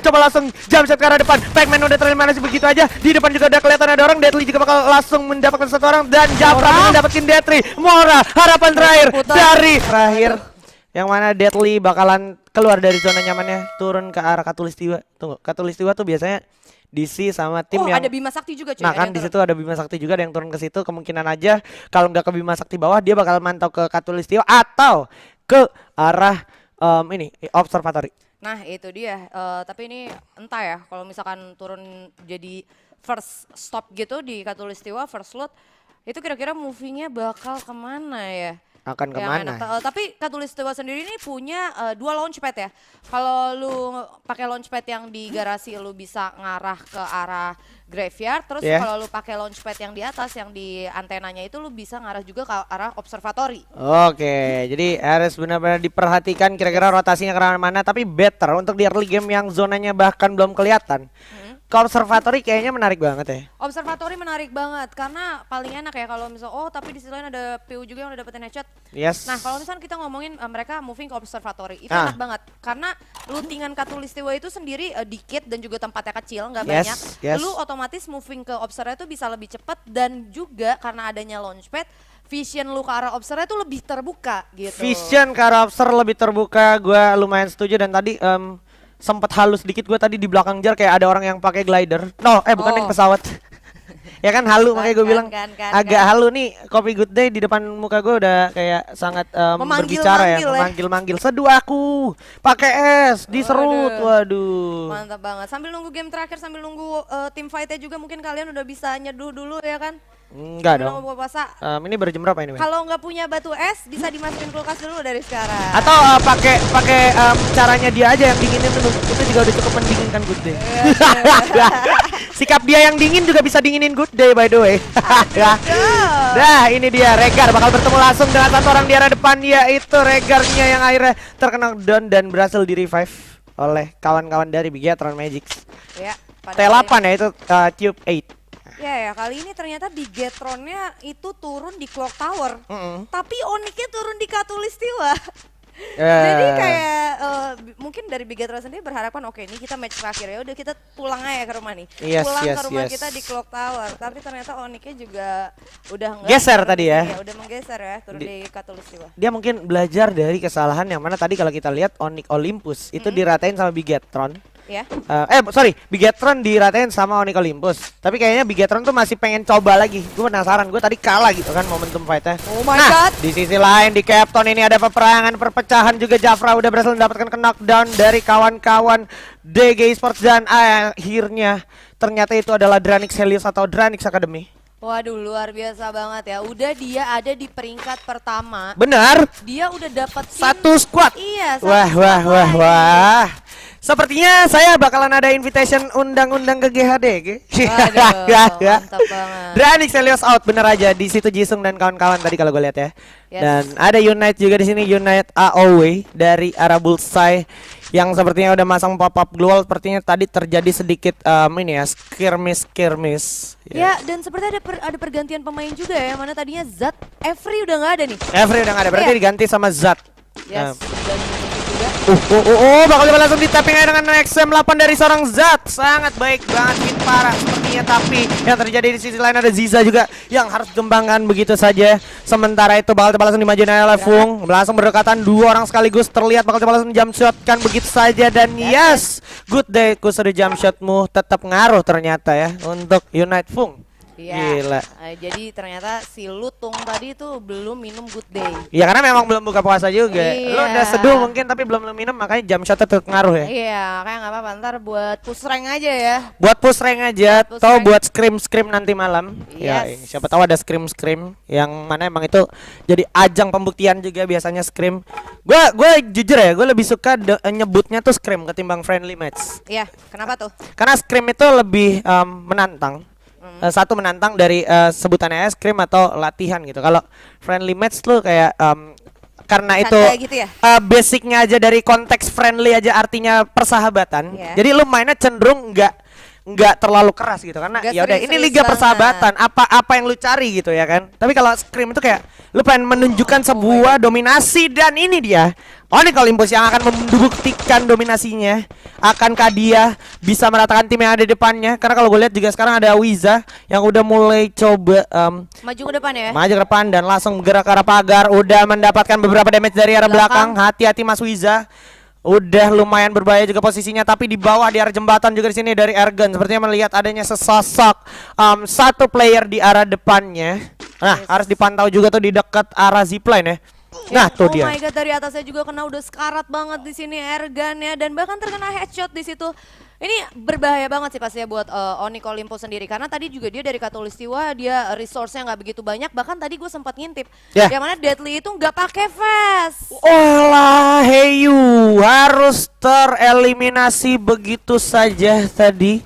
coba langsung jump shot ke arah depan. Pac-Man udah tereliminasi begitu aja. Di depan juga udah kelihatan ada orang. Deadly juga bakal langsung mendapatkan satu orang dan Jafra mendapatkan Detri. Mora harapan terakhir dari terakhir yang mana Deadly bakalan keluar dari zona nyamannya, turun ke arah Katulistiwa. Tunggu, Katulistiwa tuh biasanya DC sama tim yang ada Bima Sakti juga cuy. Nah kan di situ ada Bima Sakti juga, ada yang turun ke situ. Kemungkinan aja kalau nggak ke Bima Sakti bawah dia bakal mantau ke Katulistiwa atau ke arah ini observatory. Nah itu dia. Tapi ini entah ya kalau misalkan turun jadi first stop gitu di Katulistiwa first slot, itu kira-kira movie-nya bakal kemana ya? Akan Yang kemana? enak. Tapi Katulistiwa sendiri ini punya 2 launchpad ya. Kalau lu pakai launchpad yang di garasi lu bisa ngarah ke arah graveyard. Terus kalau lu pakai launchpad yang di atas yang di antenanya itu lu bisa ngarah juga ke arah observatory. Oke, jadi harus benar-benar diperhatikan kira-kira rotasinya ke arah mana. Tapi better untuk di early game yang zonanya bahkan belum kelihatan. Ke observatory kayaknya menarik banget ya. Observatory menarik banget karena paling enak ya kalau misal tapi di sisi lain ada PU juga yang udah dapetin headshot. Yes. Nah kalau misalnya kita ngomongin mereka moving ke observatory itu enak banget karena lootingan Katulistiwa itu sendiri dikit dan juga tempatnya kecil nggak banyak. Lu otomatis moving ke obsernya itu bisa lebih cepat dan juga karena adanya launchpad vision lu ke arah obsernya itu lebih terbuka gitu. Vision ke arah obser lebih terbuka, gue lumayan setuju. Dan tadi sempat halus dikit gue tadi di belakang jar kayak ada orang yang pakai glider. Bukan yang pesawat. Ya kan halu, makanya gue bilang agak halu nih. Kopi Good Day di depan muka gue udah kayak sangat berbicara ya, memanggil-manggil. Seduh aku, pakai es, diserut. Waduh. Mantap banget. Sambil nunggu game terakhir, sambil nunggu tim fightnya juga mungkin kalian udah bisa nyeduh dulu ya kan? Enggak dong. Buka puasa. Ini berjam berapa ini? Kalau nggak punya batu es bisa dimasukin kulkas dulu dari sekarang. Atau pakai caranya dia aja yang dinginin dulu. Itu juga udah cukup mendinginkan Good Day. Sikap dia yang dingin juga bisa dinginin Good Day by the way. Nah ini dia Regar bakal bertemu langsung dengan satu orang di arah depan, yaitu Regarnya yang akhirnya terkena down dan berhasil di revive oleh kawan-kawan dari Bigetron Magic. Ya, T8 ya itu Tube 8. Ya kali ini ternyata Bigetronnya itu turun di Clock Tower, tapi Onyxnya turun di Katulistiwa. Jadi kayak mungkin dari Bigetron sendiri berharapan oke ini kita match terakhir ya udah kita pulang aja ke rumah nih, pulang ke rumah kita di Clock Tower. Tapi ternyata Onyxnya juga udah enggak geser tadi ya. Udah menggeser ya turun di Katulistiwa. Dia mungkin belajar dari kesalahan yang mana tadi kalau kita lihat Onyx Olympus itu diratain sama Bigetron. Bigetron diratain sama Onyx Olympus. Tapi kayaknya Bigetron tuh masih pengen coba lagi. Gue penasaran, gue tadi kalah gitu kan momentum fightnya. Oh my god. Di sisi lain di Captain ini ada peperangan, perpecahan juga. Jafra udah berhasil mendapatkan knockdown dari kawan-kawan DG Esports dan akhirnya ternyata itu adalah Dranix Helios atau Dranix Academy. Waduh luar biasa banget ya. Udah dia ada di peringkat pertama. Benar. Dia udah dapat satu squad. Iya. Wah. Sepertinya saya bakalan ada invitation undang-undang ke GHD. Waduh, mantap banget. Dranix Helios out bener aja di situ Jisung dan kawan-kawan tadi kalau gue lihat ya. Dan ada Unite juga di sini, Unite AOW dari arah Bullseye yang sepertinya udah masang pop-up global. Sepertinya tadi terjadi sedikit skirmish. Ya, dan seperti ada pergantian pemain juga ya. Mana tadinya Zat, Every udah nggak ada nih. Every udah nggak ada, berarti diganti sama Zat. Yes, dan juga. Bakal langsung di tapping aja dengan XM8 dari seorang Zat. Sangat baik banget, hit parah sepertinya. Tapi yang terjadi di sisi lain ada Ziza juga yang harus dikembangkan begitu saja. Sementara itu bakal langsung dimajuin oleh Fung. Langsung berdekatan dua orang sekaligus terlihat, bakal langsung jump shot kan begitu saja. Dan yes, Good Day kusur jump shotmu tetap ngaruh ternyata ya untuk Unite Fung. Iya. Gila. Jadi ternyata si Lutung tadi itu belum minum Good Day. Iya karena memang belum buka puasa juga. Iya. Lo udah seduh mungkin tapi belum minum, makanya jump shotnya tetap ngaruh ya. Iya, kayak nggak apa-apa ntar buat push rank aja ya. Buat push rank aja atau buat scrim nanti malam. Ya, siapa tahu ada scrim yang mana emang itu jadi ajang pembuktian juga biasanya scrim. Gue jujur ya, gue lebih suka nyebutnya tuh scrim ketimbang friendly match. Iya, kenapa tuh? Karena scrim itu lebih menantang. Satu menantang dari sebutannya scrim atau latihan gitu. Kalau friendly match tuh kayak karena itu gitu ya? Basicnya aja dari konteks friendly aja artinya persahabatan. Jadi lu mainnya cenderung nggak nggak terlalu keras gitu karena Nggak ya udah ini serius-serius liga banget. persahabatan, apa yang lu cari gitu ya kan. Tapi kalau Scream itu kayak lu pengen menunjukkan sebuah dominasi, dan ini dia Onyx Olympus yang akan membuktikan dominasinya. Akankah dia bisa meratakan tim yang ada di depannya? Karena kalau gue lihat juga sekarang ada Wiza yang udah mulai coba Maju ke depan ya. maju ke depan dan langsung gerak ke arah pagar. Udah mendapatkan beberapa damage dari arah belakang. Hati-hati Mas Wiza. Udah lumayan berbahaya juga posisinya, tapi di bawah di arah jembatan juga di sini dari Ergen sepertinya melihat adanya sesosok satu player di arah depannya. Nah, harus dipantau juga tuh di dekat arah zipline ya. Nah, tuh dia. Oh my god, dari atasnya juga kena, udah sekarat banget di sini Ergan ya, dan bahkan terkena headshot di situ. Ini berbahaya banget sih pastinya buat Onyx Olympus sendiri, karena tadi juga dia dari Katulistiwa, dia resource-nya nggak begitu banyak. Bahkan tadi gue sempat ngintip, yang mana Deadly itu nggak pakai vest. Olah, Heyu harus tereliminasi begitu saja tadi.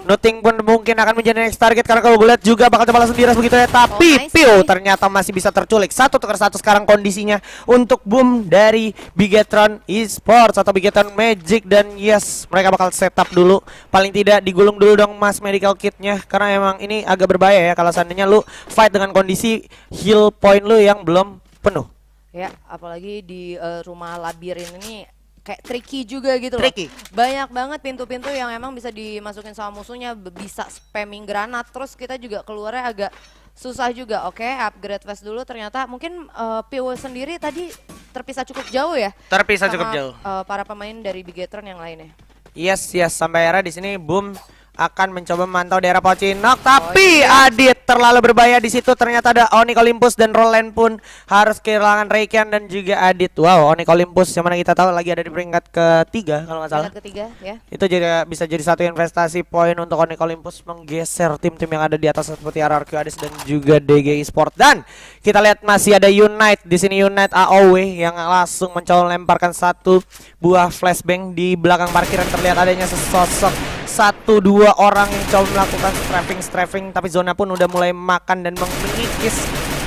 Nuting pun mungkin akan menjadi next target, karena kalau gue lihat juga bakal coba langsung diras begitu ya. Tapi Pio ternyata masih bisa terculik. 1-1 sekarang kondisinya untuk boom dari Bigetron Esports atau Bigetron Magic, dan yes, mereka bakal setup dulu. Paling tidak digulung dulu dong Mas medical kitnya, karena emang ini agak berbahaya ya kalau seandainya lu fight dengan kondisi heal point lu yang belum penuh. Ya, apalagi di rumah labirin ini kayak tricky juga gitu loh. Tricky. Banyak banget pintu-pintu yang emang bisa dimasukin sama musuhnya, bisa spamming granat. Terus kita juga keluarnya agak susah juga. Oke, upgrade vest dulu. Ternyata mungkin PO sendiri tadi terpisah cukup jauh ya. Terpisah sama, cukup jauh. Para pemain dari Bigetron yang lainnya. Yes, sampai era di sini boom akan mencoba memantau daerah Pocinok, tapi Adit terlalu berbahaya di situ. Ternyata ada Onyx Olympus dan Roland pun harus kehilangan Reikian dan juga Adit. Wow, Onyx Olympus yang mana kita tahu lagi ada di peringkat ketiga kalau nggak salah. Peringkat ketiga ya. Itu bisa jadi satu investasi poin untuk Onyx Olympus menggeser tim-tim yang ada di atas seperti RRQ Hades dan juga DG Esport. Dan kita lihat masih ada Unite di sini, Unite AOW yang langsung mencoba melemparkan satu buah flashbang di belakang parkiran. Terlihat adanya sesosok 1-2 orang yang coba melakukan strafing, tapi zona pun udah mulai makan dan mengikis.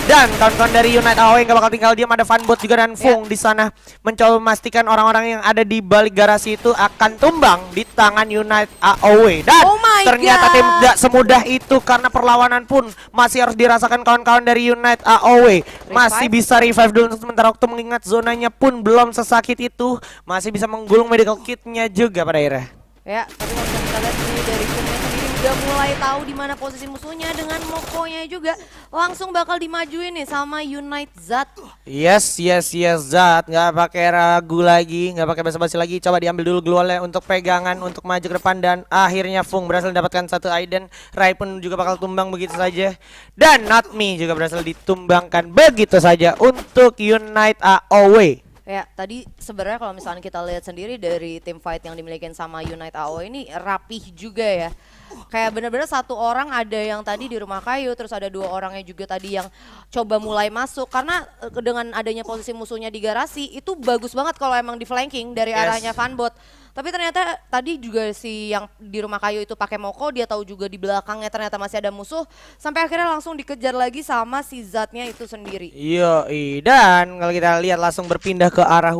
Dan kawan-kawan dari Unite AOE yang gak bakal tinggal diam, ada Funbot juga dan Fung di sana mencoba memastikan orang-orang yang ada di balik garasi itu akan tumbang di tangan Unite AOE. Dan ternyata tim tidak semudah itu, karena perlawanan pun masih harus dirasakan kawan-kawan dari Unite AOE. Masih bisa revive dulu untuk sementara waktu, mengingat zonanya pun belum sesakit itu, masih bisa menggulung medical kitnya juga pada akhirnya. Ya, tapi kalau kita lihat ini dari timnya sendiri udah mulai tahu di mana posisi musuhnya, dengan Mokonya juga langsung bakal dimajuin nih sama Unite Zat. Yes Zat, nggak pakai ragu lagi, nggak pakai basa-basi lagi. Coba diambil dulu glowalnya untuk pegangan untuk maju ke depan, dan akhirnya Fung berhasil mendapatkan satu Aiden. Rai pun juga bakal tumbang begitu saja, dan Not Me juga berhasil ditumbangkan begitu saja untuk Unite AOE. Ya, tadi sebenarnya kalau misalnya kita lihat sendiri dari tim fight yang dimiliki sama Unite AOE ini rapih juga ya. Kayak bener-bener satu orang ada yang tadi di rumah kayu, terus ada 2 orangnya juga tadi yang coba mulai masuk. Karena dengan adanya posisi musuhnya di garasi, itu bagus banget kalau emang di flanking dari arahnya Funbot. Tapi ternyata tadi juga si yang di rumah kayu itu pakai Moko, dia tahu juga di belakangnya ternyata masih ada musuh, sampai akhirnya langsung dikejar lagi sama si Zatnya itu sendiri. Yoi, dan kalau kita lihat langsung berpindah ke arah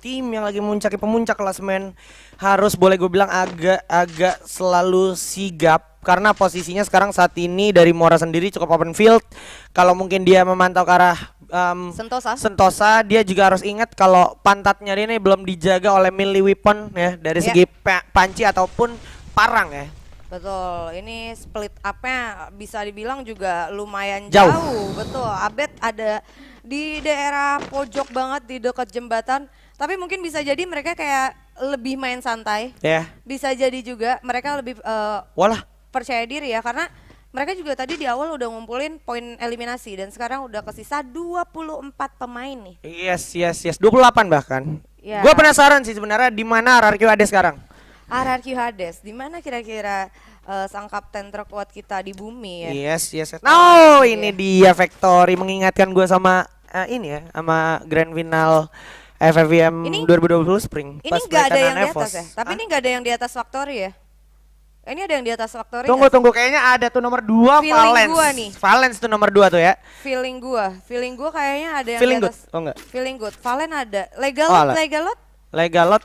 tim yang lagi memuncaki pemuncak klasemen, harus boleh gue bilang agak selalu sigap, karena posisinya sekarang saat ini dari Mora sendiri cukup open field. Kalau mungkin dia memantau ke arah Sentosa, dia juga harus ingat kalau pantatnya dia ini belum dijaga oleh melee weapon ya, dari segi panci ataupun parang ya. Betul, ini split up-nya bisa dibilang juga lumayan jauh. Betul, Abed ada di daerah pojok banget di dekat jembatan, tapi mungkin bisa jadi mereka kayak lebih main santai. Bisa jadi juga mereka lebih percaya diri ya, karena mereka juga tadi di awal udah ngumpulin poin eliminasi dan sekarang udah kesisa 24 pemain nih. Yes, 28 bahkan. Gue penasaran sih sebenarnya di mana RRQ Hades sekarang. RRQ Hades, di mana kira-kira sang kapten terkuat kita di bumi ya? Yes. Ini dia Factory, mengingatkan gue sama ini ya, sama Grand Final FFVM 2020 Spring. Ini nggak ada yang di atas ya? Tapi ini nggak ada yang di atas Factory ya? Ini ada yang di atas Factory. Tunggu, kayaknya ada tuh nomor 2 Valence. Gua nih. Valence tuh nomor 2 tuh ya. Feeling gua kayaknya ada yang Feeling di atas. good. Oh enggak. Feeling good. Valen ada. Legal lot? Legalot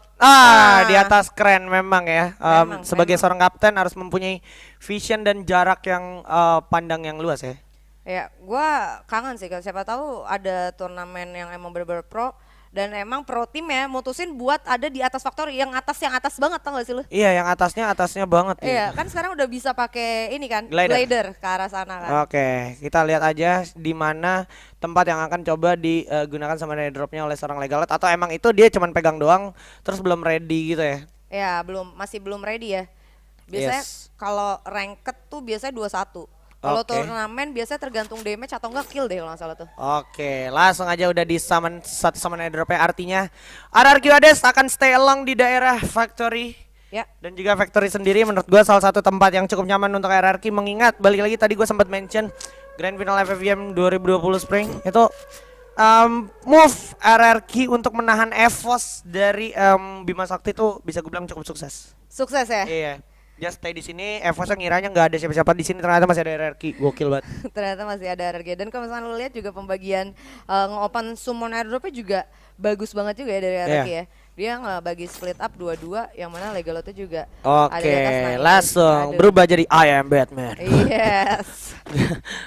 di atas keren memang ya. Sebagai seorang kapten harus mempunyai vision dan jarak yang pandang yang luas ya. Ya, gua kangen sih, siapa tahu ada turnamen yang emang bener-bener pro dan emang pro tim ya mutusin buat ada di atas Factory yang atas banget, tau gak sih lu? Iya, yang atasnya banget. Iya, kan sekarang udah bisa pakai ini kan, glider ke arah sana kan. Oke, kita lihat aja di mana tempat yang akan coba digunakan sama airdropnya oleh seorang Legalot, atau emang itu dia cuman pegang doang terus belum ready gitu ya? Ya, masih belum ready ya. Biasanya kalau ranked tuh biasanya 21. Kalau turnamen biasanya tergantung damage atau enggak kill deh kalau nggak salah tuh. Oke, langsung aja udah di summon satu summon airdropnya, artinya RRQ Hades akan stay along di daerah Factory. Ya. Dan juga Factory sendiri menurut gua salah satu tempat yang cukup nyaman untuk RRQ, mengingat balik lagi tadi gua sempat mention Grand Final FFVM 2020 Spring itu move RRQ untuk menahan EVOS dari Bima Sakti itu bisa gue bilang cukup sukses. Sukses ya? Iya. Just stay di sini, EVOS ngiranya nggak ada siapa-siapa di sini, ternyata masih ada RRQ, gokil banget. Ternyata masih ada RRQ. Dan kalau misalnya lu lihat juga pembagian nge-open summon airdropnya juga bagus banget juga ya dari RRQ ya. Dia ngebagi split up 2-2 yang mana Legalotnya juga ada di atas. Langsung berubah jadi I am Batman. Yes.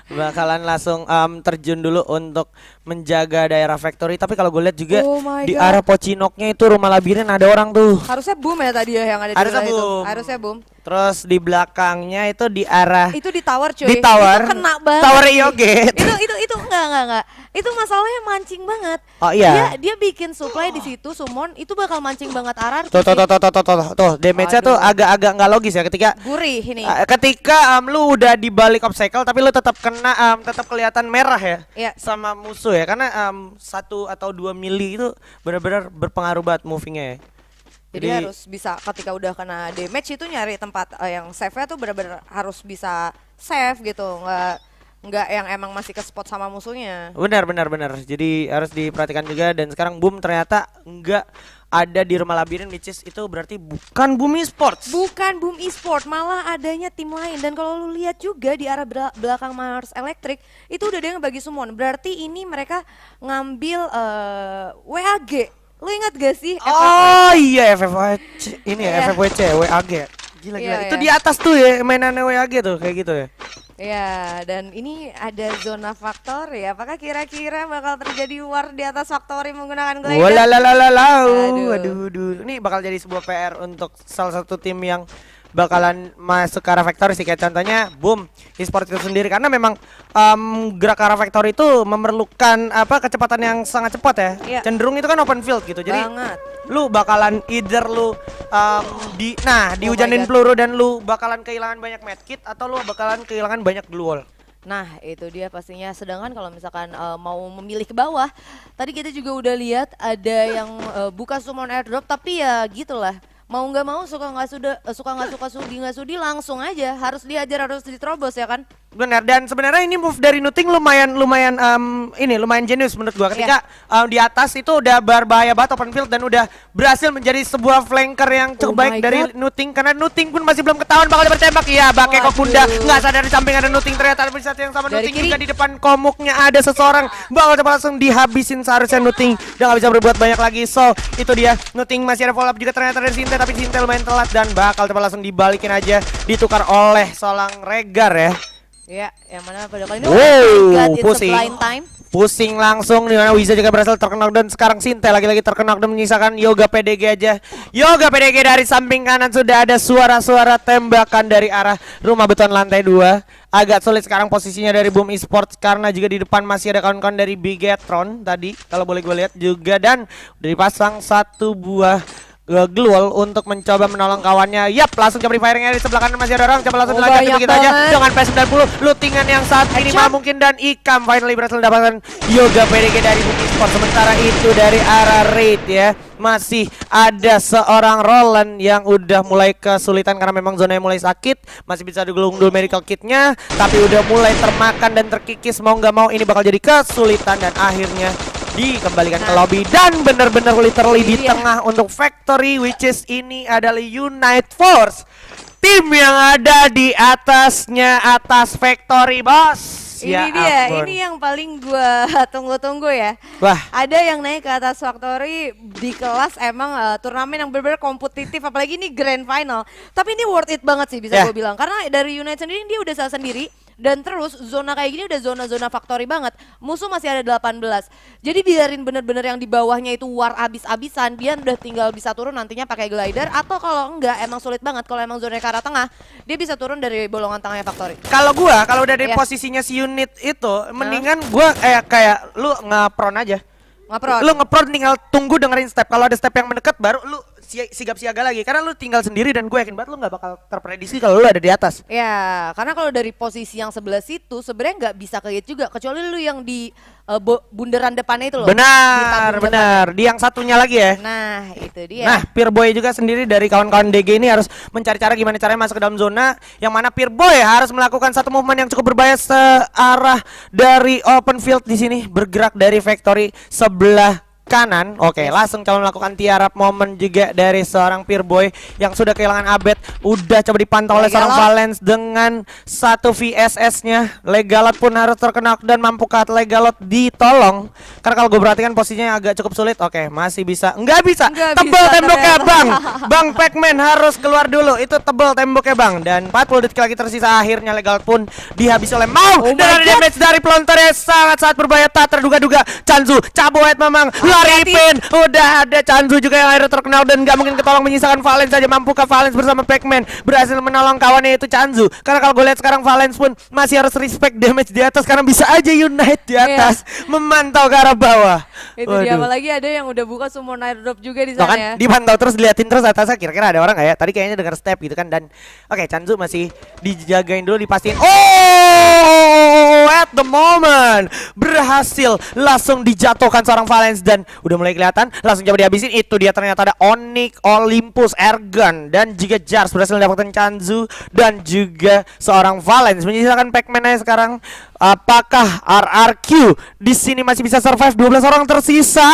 Bakalan langsung terjun dulu untuk menjaga daerah Factory, tapi kalau gue lihat juga di arah Pocinoknya itu rumah labirin ada orang tuh. Harusnya boom ya tadi ya yang ada di Harusnya itu. boom. Harusnya boom. Terus di belakangnya itu di arah itu di tower cuy. Di tower. Itu kena banget. Tower Yoget. Itu enggak. Itu masalahnya mancing banget. Oh iya. Dia bikin supply di situ summon itu bakal mancing banget RRQ. Tuh, damage-nya tuh agak-agak nggak logis ya ketika gurih ini. Ketika lu udah di balik obstacle tapi lu tetap kena tetap kelihatan merah ya sama musuh ya, karena 1 atau 2 mili itu benar-benar berpengaruh banget movingnya ya. Jadi harus bisa ketika udah kena damage itu nyari tempat yang safe-nya tuh benar-benar harus bisa save gitu, nggak yang emang masih ke spot sama musuhnya. Benar. Jadi harus diperhatikan juga, dan sekarang Boom ternyata nggak ada di rumah labirin, which is itu berarti bukan Boom Esports. Bukan Boom Esports, malah adanya tim lain. Dan kalau lu lihat juga di arah belakang Mars Electric itu udah ada yang bagi summon. Berarti ini mereka ngambil WAG. Lu ingat gak sih? Iya, FFWC ini ya, FFWC WAG. Gila. Itu di atas tuh ya mainannya WAG tuh kayak gitu ya. Ya, dan ini ada zona Factory. Apakah kira-kira bakal terjadi war di atas Factory menggunakan glider? Aduh. Ini bakal jadi sebuah PR untuk salah satu tim yang bakalan masuk ke arah Factory sih, kayak contohnya Boom Esports itu sendiri, karena memang gerak ke arah Factory itu memerlukan kecepatan yang sangat cepat ya. Cenderung itu kan open field gitu, jadi lu bakalan either lu dihujanin peluru dan lu bakalan kehilangan banyak medkit, atau lu bakalan kehilangan banyak glue wall. Nah itu dia pastinya. Sedangkan kalau misalkan mau memilih ke bawah, tadi kita juga udah lihat ada yang buka summon airdrop, tapi ya gitulah, mau nggak mau, suka nggak sudi langsung aja harus diajar, harus diterobos ya kan. Benar, dan sebenarnya ini move dari Nuting lumayan jenius menurut gua, ketika di atas itu udah berbahaya banget open field dan udah berhasil menjadi sebuah flanker yang cukup baik dari Nuting, karena Nuting pun masih belum ketahuan bakal bertembak. Iya, Bake Kokunda nggak sadar di samping ada Nuting, ternyata di saat yang sama Nuting juga di depan komuknya ada seseorang, bakal coba langsung dihabisin seharusnya Nuting, udah nggak bisa berbuat banyak lagi. So itu dia, Nuting masih ada follow up juga ternyata dari Sinte, tapi Sinte lumayan telat dan bakal coba langsung dibalikin aja, ditukar oleh seorang Regar ya. Ya, yang mana pada kali ini pusing langsung, di mana Wiza juga berhasil terkena dan sekarang Sinte lagi-lagi terkena dan menyisakan Yoga PDG aja. Yoga PDG dari samping kanan sudah ada suara-suara tembakan dari arah rumah beton lantai 2. Agak sulit sekarang posisinya dari Boom Esports karena juga di depan masih ada kawan-kawan dari Bigetron tadi kalau boleh gue lihat juga, dan udah dipasang satu buah Gluol untuk mencoba menolong kawannya. Yap, langsung coba firing dari sebelah kanan masih ada orang. Coba langsung dilanjut begitu aja dengan P90, lootingan yang saat minimal mungkin, dan Ikam finally berhasil mendapatkan Yoga PDG dari Boom Esports. Sementara itu dari arah Raid ya, masih ada seorang Roland yang udah mulai kesulitan karena memang zonanya mulai sakit. Masih bisa digulung-gulung medical kitnya, tapi udah mulai termakan dan terkikis. Mau nggak mau ini bakal jadi kesulitan dan akhirnya dikembalikan ke lobby, dan bener-bener literally di tengah untuk Factory, which is ini adalah Unite Force, tim yang ada di atas Factory, bos. Ya ini dia, ampun. ini yang paling gua tunggu-tunggu ya. Wah. Ada yang naik ke atas Factory di kelas emang turnamen yang benar-benar kompetitif, apalagi ini grand final. Tapi ini worth it banget sih bisa Yeah. gue bilang. Karena dari United sendiri dia udah salah sendiri. Dan terus zona kayak gini udah zona-zona Factory banget. Musuh masih ada 18. Jadi biarin bener-bener yang di bawahnya itu war abis-abisan. Dia udah tinggal bisa turun nantinya pakai glider. Atau kalau enggak emang sulit banget. Kalau emang zona ke arah tengah, dia bisa turun dari bolongan tengahnya Factory. Kalau udah di Iya. posisinya si unit itu, mendingan gua kayak lu ngepron aja. Ngapron. Lu ngepron tinggal tunggu dengerin step. Kalau ada step yang mendekat baru lu sigap siaga lagi. Karena lu tinggal sendiri dan gue yakin banget lu nggak bakal terprediksi kalau lu ada di atas. Ya, karena kalau dari posisi yang sebelah situ sebenarnya nggak bisa kaget juga, kecuali lu yang di bundaran depannya itu loh. Di Benar, tanggung benar. Di yang satunya lagi ya. jalan. Nah, itu dia. Nah, Peerboy juga sendiri dari kawan-kawan DG ini harus mencari cara gimana caranya masuk ke dalam zona yang mana Peerboy harus melakukan satu movement yang cukup berbahaya searah dari open field di sini bergerak dari factory sebelah kanan. Oke, langsung coba melakukan tiarap momen juga dari seorang Peerboy yang sudah kehilangan Abed. Udah coba dipantau oleh seorang Valens dengan satu VSS-nya. Legalot pun harus terkena dan mampukah Legalot ditolong? Karena kalau gue perhatikan posisinya agak cukup sulit. Oke, masih bisa. Nggak bisa. Nggak Tebel bisa temboknya, ternyata. Bang. Bang Pac-Man harus keluar dulu. Itu tebel temboknya, Bang. Dan 40 detik lagi tersisa. Akhirnya Legalot pun dihabisi oleh Mau. Oh Dan my ada damage dari pelontarnya sangat-sangat berbahaya. Tak terduga-duga. Chanzu, caboet memang. Lari pin. Udah ada Chanzu juga yang akhirnya terkenal dan nggak mungkin ketolong, menyisakan Valens saja. Mampukah Valens bersama Pac-Man berhasil menolong kawannya itu Chanzu? Karena kalau gue lihat sekarang Valens pun masih harus respect damage di atas karena bisa aja Unite di atas memantau ke arah bawah. Itu dia, apalagi ada yang udah buka summon air drop juga di Tuh sana kan, ya. dipantau terus, diliatin terus atasnya kira-kira ada orang nggak ya? Tadi kayaknya dengar step gitu kan. Dan oke, Chanzu masih dijagain dulu, dipastiin. Oh, at the moment berhasil langsung dijatuhkan seorang Valens dan udah mulai kelihatan langsung coba dihabisin. Itu dia, ternyata ada Onyx, Olympus, Ergun dan juga Jars berhasil mendapatkan Chanzu dan juga seorang Valens. Menyisakan Pac-Man aja sekarang. Apakah RRQ di sini masih bisa survive? 12 orang tersisa.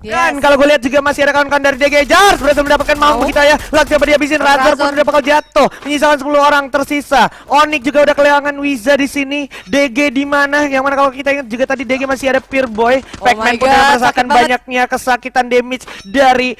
Dan kalau gue lihat juga masih ada kawan-kawan dari DG. Jars berhasil mendapatkan mau begitu ya. Langsung coba dihabisin. Razor pun udah bakal jatuh. Menyisakan 10 orang tersisa. Onyx juga udah kehilangan Wiza di sini. DG di mana? Yang mana kalau kita ingat juga tadi DG masih ada Peerboy. Pac-Man pun udah merasakan banyaknya kesakitan damage dari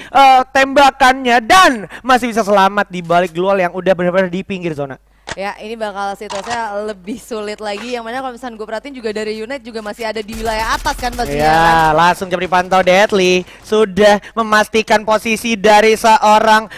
tembakannya dan masih bisa selamat di balik Glual yang udah benar-benar di pinggir zona. Ya, ini bakal situasinya lebih sulit lagi. Yang mana kalau misalnya gue perhatiin juga dari Unite juga masih ada di wilayah atas kan pastinya. Ya, langsung coba dipantau. Deadly sudah memastikan posisi dari seorang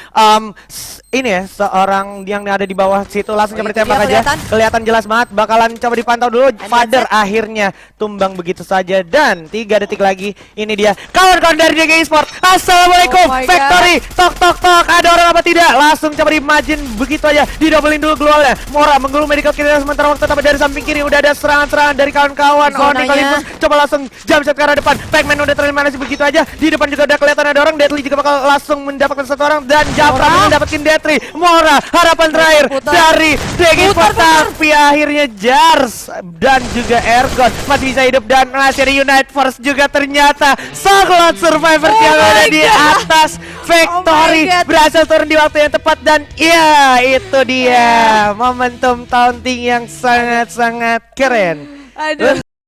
ini ya, seorang yang ada di bawah situ. Langsung coba ditembak aja. Kelihatan jelas banget. Bakalan coba dipantau dulu. Father akhirnya tumbang begitu saja. Dan 3 detik lagi ini dia kawan-kawan dari DG Esport. Assalamualaikum. Factory. Tok tok tok. Ada orang apa tidak? Langsung coba dimajin begitu aja. Didobelin dulu Glual. Mora menggulung medical kit sementara waktu tapi dari samping kiri udah ada serangan-serangan dari kawan-kawan. Onyx Olympus coba langsung jump shot ke arah depan. Pac-Man udah terima sih begitu aja. Di depan juga udah kelihatan ada orang. Deadly juga bakal langsung mendapatkan satu orang dan Japra mendapatkan Deadly. Mora harapan terakhir dari DG Sport, tapi akhirnya Jars dan juga Ergon masih bisa hidup dan masih ada Unite Force juga ternyata. Sangat survivor yang ada di atas Factory berhasil turun di waktu yang tepat dan ya itu dia momentum taunting yang sangat-sangat keren. Aduh.